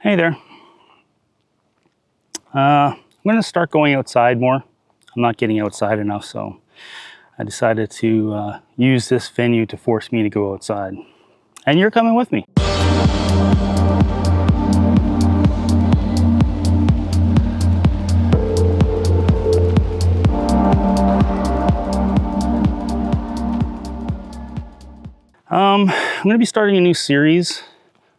Hey there. I'm going to start going outside more. I'm not getting outside enough, so I decided to use this venue to force me to go outside. And you're coming with me. I'm going to be starting a new series.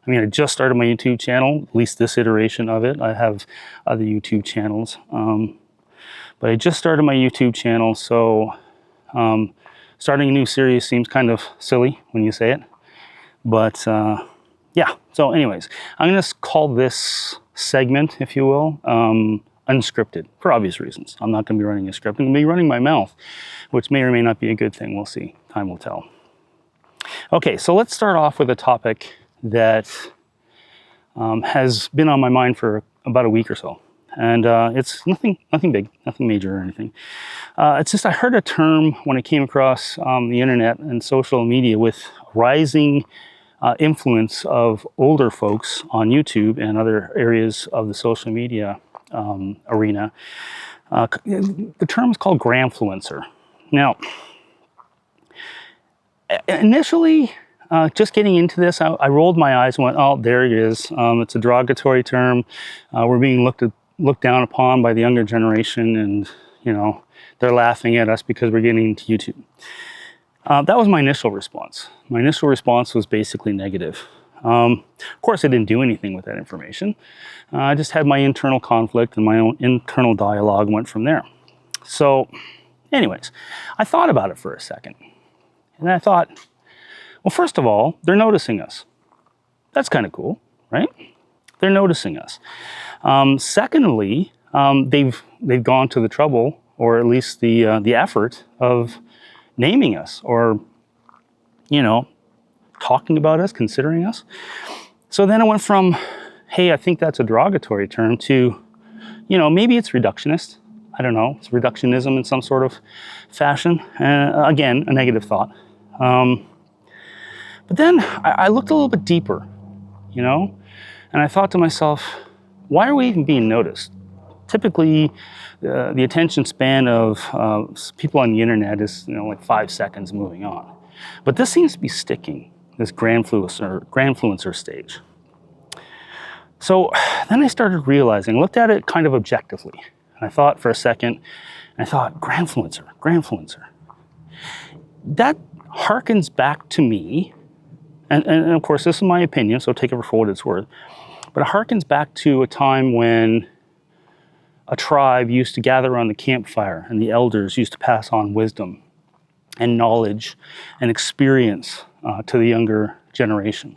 I just started my YouTube channel, at least this iteration of it. I have other YouTube channels, but I just started my YouTube channel, so starting a new series seems kind of silly when you say it. But yeah, so anyways, I'm going to call this segment, if you will, unscripted, for obvious reasons. I'm not going to be running a script. I'm going to be running my mouth, which may or may not be a good thing. We'll see. Time will tell. Okay, so let's start off with a topic that has been on my mind for about a week or so. And it's nothing big, nothing major or anything. It's just I heard a term when it came across the internet and social media with rising influence of older folks on YouTube and other areas of the social media arena. The term is called Granfluencer. Now, initially, just getting into this, I rolled my eyes and went, oh, there it is. It's a derogatory term. We're being looked down upon by the younger generation, and they're laughing at us because we're getting into YouTube. That was my initial response. My initial response was basically negative. Of course, I didn't do anything with that information. I just had my internal conflict and my own internal dialogue and went from there. So anyways, I thought about it for a second. And I thought, well, first of all, they're noticing us. That's kind of cool, right? They're noticing us. Secondly, they've gone to the trouble, or at least the effort of naming us, or talking about us, considering us. So then it went from, hey, I think that's a derogatory term, to, maybe it's reductionist. I don't know. It's reductionism in some sort of fashion. Again, a negative thought. But then I looked a little bit deeper, and I thought to myself, why are we even being noticed? Typically, the attention span of people on the internet is, like 5 seconds moving on. But this seems to be sticking, this Granfluencer stage. So then I started realizing, looked at it kind of objectively. And I thought for a second, and I thought, Granfluencer. That harkens back to me, and of course this is my opinion, so take it for what it's worth, but it harkens back to a time when a tribe used to gather around the campfire and the elders used to pass on wisdom and knowledge and experience to the younger generation.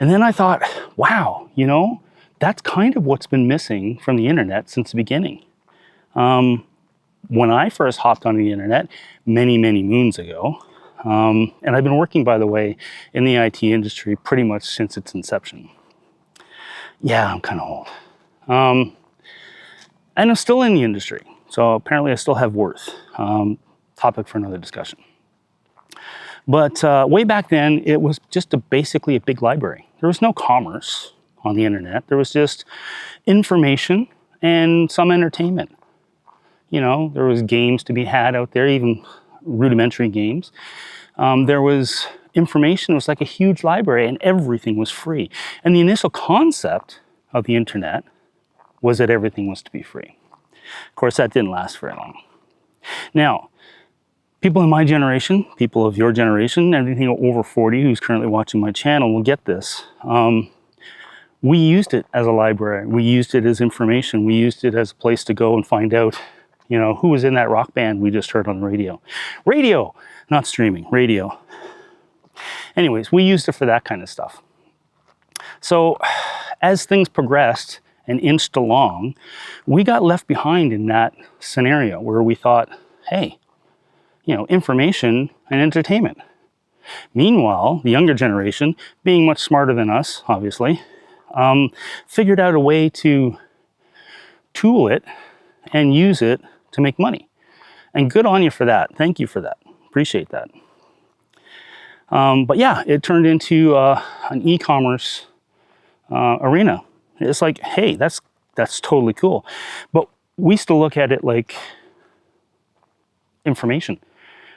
And then I thought, wow, that's kind of what's been missing from the internet since the beginning. When I first hopped on the internet many, many moons ago, and I've been working, by the way, in the IT industry pretty much since its inception. Yeah, I'm kind of old. And I'm still in the industry, so apparently I still have worth. Topic for another discussion. But way back then, it was just basically a big library. There was no commerce on the internet. There was just information and some entertainment. There was games to be had out there, even rudimentary games. There was information. It was like a huge library, and everything was free. And the initial concept of the internet was that everything was to be free. Of course, that didn't last very long. Now, people in my generation, people of your generation, anything over 40 who's currently watching my channel will get this. We used it as a library. We used it as information. We used it as a place to go and find out, who was in that rock band we just heard on the radio. Radio, not streaming, radio. Anyways, we used it for that kind of stuff. So as things progressed and inched along, we got left behind in that scenario where we thought, hey, information and entertainment. Meanwhile, the younger generation, being much smarter than us, obviously, figured out a way to tool it and use it to make money. And good on you for that. Thank you for that. Appreciate that. But yeah, it turned into an e-commerce arena. It's like, hey, that's totally cool. But we still look at it like information.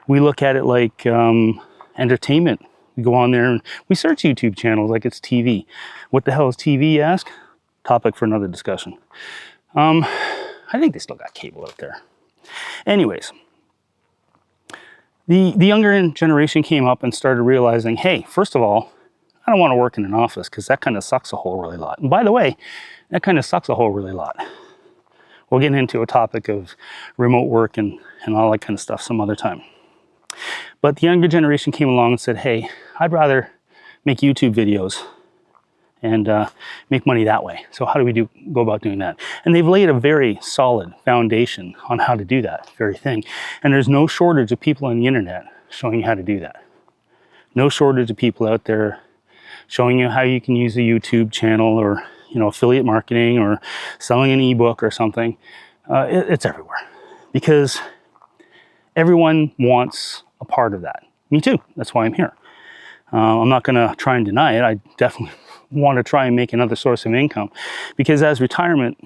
We look at it like entertainment. We go on there and we search YouTube channels like it's TV. What the hell is TV, you ask? Topic for another discussion. I think they still got cable out there. Anyways, the younger generation came up and started realizing, hey, first of all, I don't want to work in an office because that kind of sucks a whole really lot. And by the way, that kind of sucks a whole really lot. We'll get into a topic of remote work and all that kind of stuff some other time. But the younger generation came along and said, hey, I'd rather make YouTube videos and make money that way. So how do we go about doing that? And they've laid a very solid foundation on how to do that very thing. And there's no shortage of people on the internet showing you how to do that. No shortage of people out there showing you how you can use a YouTube channel or affiliate marketing or selling an ebook or something. It's everywhere because everyone wants a part of that. Me too. That's why I'm here. I'm not going to try and deny it. I definitely want to try and make another source of income because as retirement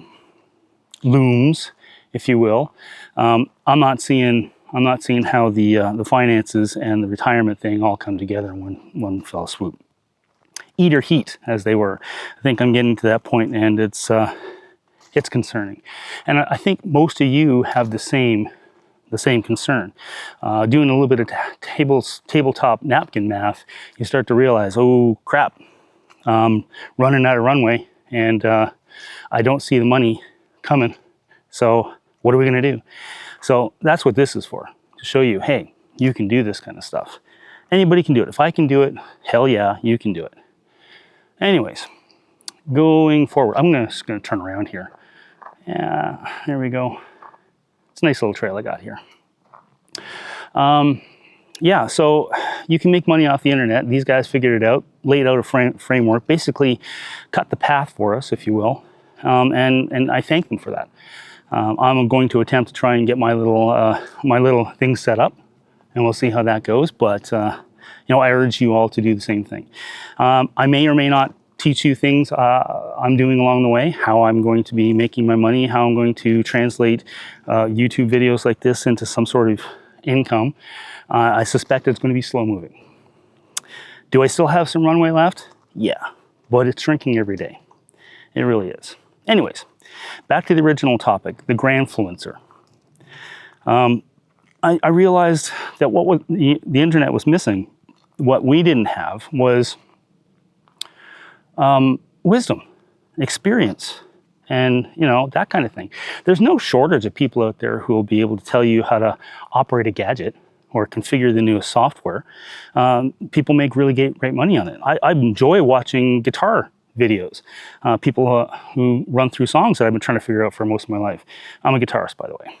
looms, if you will, I'm not seeing how the finances and the retirement thing all come together in one fell swoop. Eat or heat, as they were. I think I'm getting to that point, and it's concerning. And I think most of you have the same concern. Doing a little bit of tabletop napkin math, you start to realize, oh crap, running out of runway, and I don't see the money coming. So what are we going to do? So that's what this is for, to show you, hey, you can do this kind of stuff. Anybody can do it. If I can do it, hell yeah, you can do it. Anyways, going forward, I'm just going to turn around here. Yeah, there we go. It's a nice little trail I got here. Yeah, so you can make money off the internet. These guys figured it out, laid out a framework, basically cut the path for us, if you will. And I thank them for that. I'm going to attempt to try and get my little thing set up, and we'll see how that goes. But I urge you all to do the same thing. I may or may not teach you things I'm doing along the way, how I'm going to be making my money, how I'm going to translate YouTube videos like this into some sort of income. I suspect it's going to be slow moving. Do I still have some runway left? Yeah, but it's shrinking every day. It really is. Anyways, back to the original topic, the Granfluencer. I realized that what the internet was missing, what we didn't have, was wisdom, experience, and that kind of thing. There's no shortage of people out there who will be able to tell you how to operate a gadget or configure the newest software. People make really great money on it. I enjoy watching guitar videos, people who run through songs that I've been trying to figure out for most of my life. I'm a guitarist, by the way.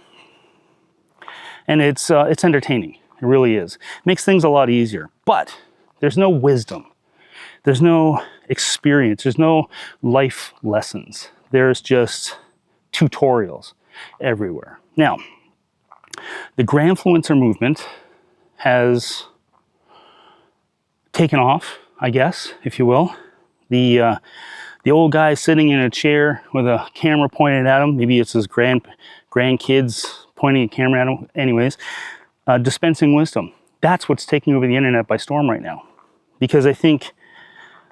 And it's entertaining. It really is. It makes things a lot easier. But there's no wisdom. There's no experience. There's no life lessons. There's just tutorials everywhere. Now, the Granfluencer movement has taken off, I guess, if you will. The old guy sitting in a chair with a camera pointed at him, maybe it's his grandkids pointing a camera at him, anyways, dispensing wisdom. That's what's taking over the internet by storm right now. Because I think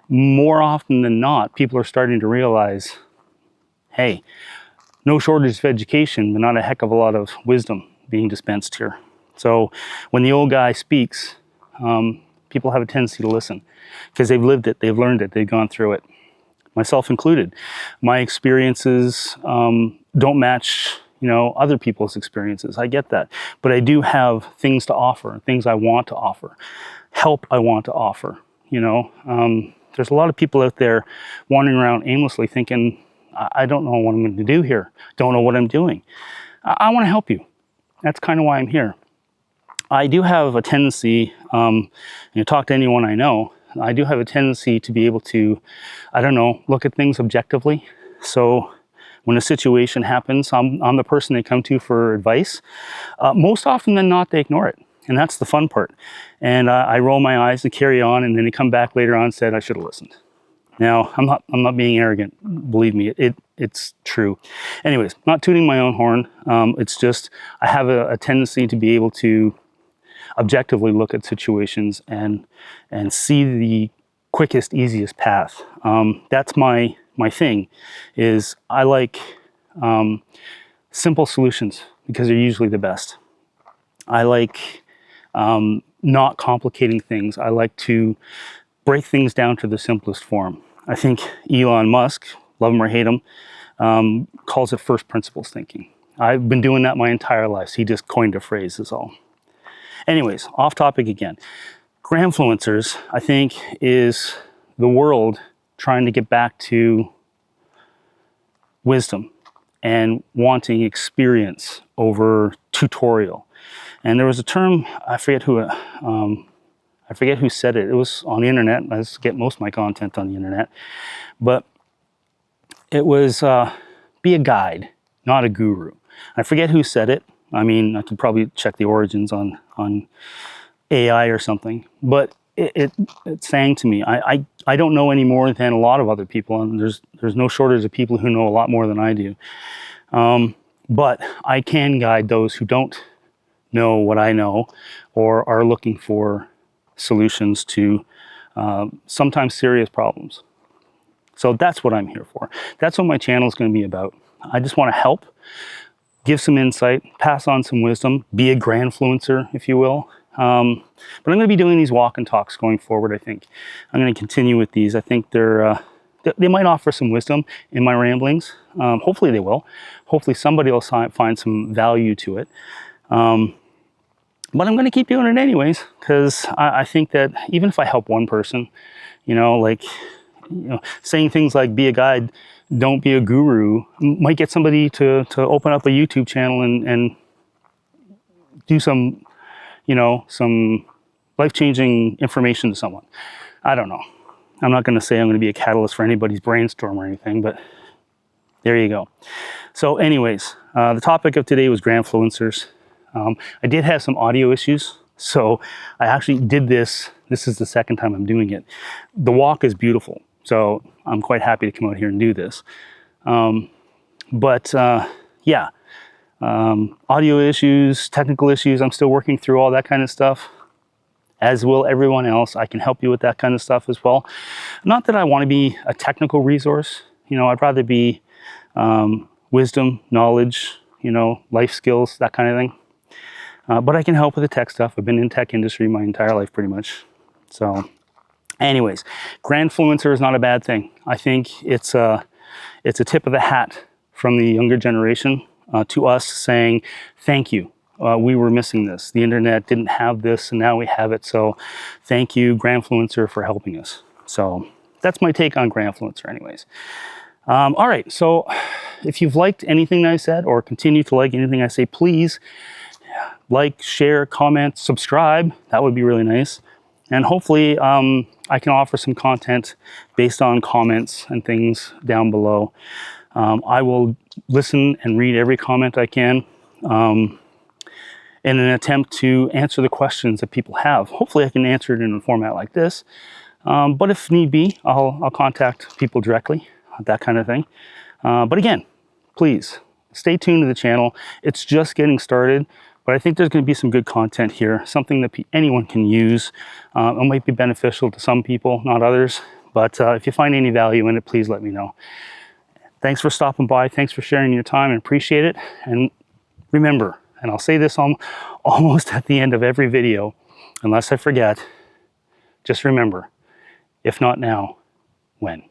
more often than not, people are starting to realize, hey, no shortage of education, but not a heck of a lot of wisdom being dispensed here. So when the old guy speaks, people have a tendency to listen because they've lived it, they've learned it, they've gone through it, myself included. My experiences don't match other people's experiences. I get that. But I do have things to offer, things I want to offer, help I want to offer. There's a lot of people out there wandering around aimlessly thinking, I don't know what I'm going to do here. Don't know what I'm doing. I want to help you. That's kind of why I'm here. I do have a tendency, talk to anyone I know, I do have a tendency to be able to, look at things objectively. So when a situation happens, I'm the person they come to for advice. Most often than not, they ignore it. And that's the fun part. And I roll my eyes and carry on, and then they come back later on and said, I should have listened. Now, I'm not being arrogant. Believe me, it's true. Anyways, not tooting my own horn. It's just I have a tendency to be able to objectively look at situations and see the quickest, easiest path. That's my thing. Is I like simple solutions because they're usually the best. I like not complicating things. I like to break things down to the simplest form. I think Elon Musk, love him or hate him, calls it first principles thinking. I've been doing that my entire life. So he just coined a phrase is all. Anyways, off topic again. Granfluencers, I think, is the world trying to get back to wisdom and wanting experience over tutorial. And there was a term, I forget who said it. It was on the internet. I just get most of my content on the internet. But it was be a guide, not a guru. I forget who said it. I mean, I could probably check the origins on AI or something. But it's saying to me, I don't know any more than a lot of other people, and there's no shortage of people who know a lot more than I do. But I can guide those who don't know what I know or are looking for solutions to sometimes serious problems. So that's what I'm here for. That's what my channel is going to be about. I just want to help, give some insight, pass on some wisdom, be a Granfluencer, if you will. But I'm going to be doing these walk and talks going forward, I think. I'm going to continue with these. I think they might offer some wisdom in my ramblings. Hopefully they will. Hopefully somebody will find some value to it. But I'm going to keep doing it anyways, because I think that even if I help one person, saying things like be a guide, don't be a guru, might get somebody to open up a YouTube channel and do some life-changing information to someone. I don't know. I'm not going to say I'm going to be a catalyst for anybody's brainstorm or anything, but there you go. So anyways, the topic of today was Granfluencers. I did have some audio issues, so I actually did this. This is the second time I'm doing it. The walk is beautiful, so I'm quite happy to come out here and do this. Yeah, audio issues, technical issues, I'm still working through all that kind of stuff, as will everyone else. I can help you with that kind of stuff as well. Not that I want to be a technical resource. I'd rather be wisdom, knowledge, life skills, that kind of thing. But I can help with the tech stuff. I've been in tech industry my entire life pretty much. So anyways, Granfluencer is not a bad thing. I think it's a tip of the hat from the younger generation to us saying, thank you. We were missing this. The internet didn't have this and now we have it. So thank you, Granfluencer, for helping us. So that's my take on Granfluencer anyways. All right, so if you've liked anything I said or continue to like anything I say, please like, share, comment, subscribe. That would be really nice. And hopefully I can offer some content based on comments and things down below. I will listen and read every comment I can in an attempt to answer the questions that people have. Hopefully I can answer it in a format like this. But if need be, I'll contact people directly, that kind of thing. But again, please stay tuned to the channel. It's just getting started. But I think there's going to be some good content here, something that anyone can use. It might be beneficial to some people, not others. But if you find any value in it, please let me know. Thanks for stopping by. Thanks for sharing your time. I appreciate it. And remember, and I'll say this almost at the end of every video, unless I forget, just remember, if not now, when?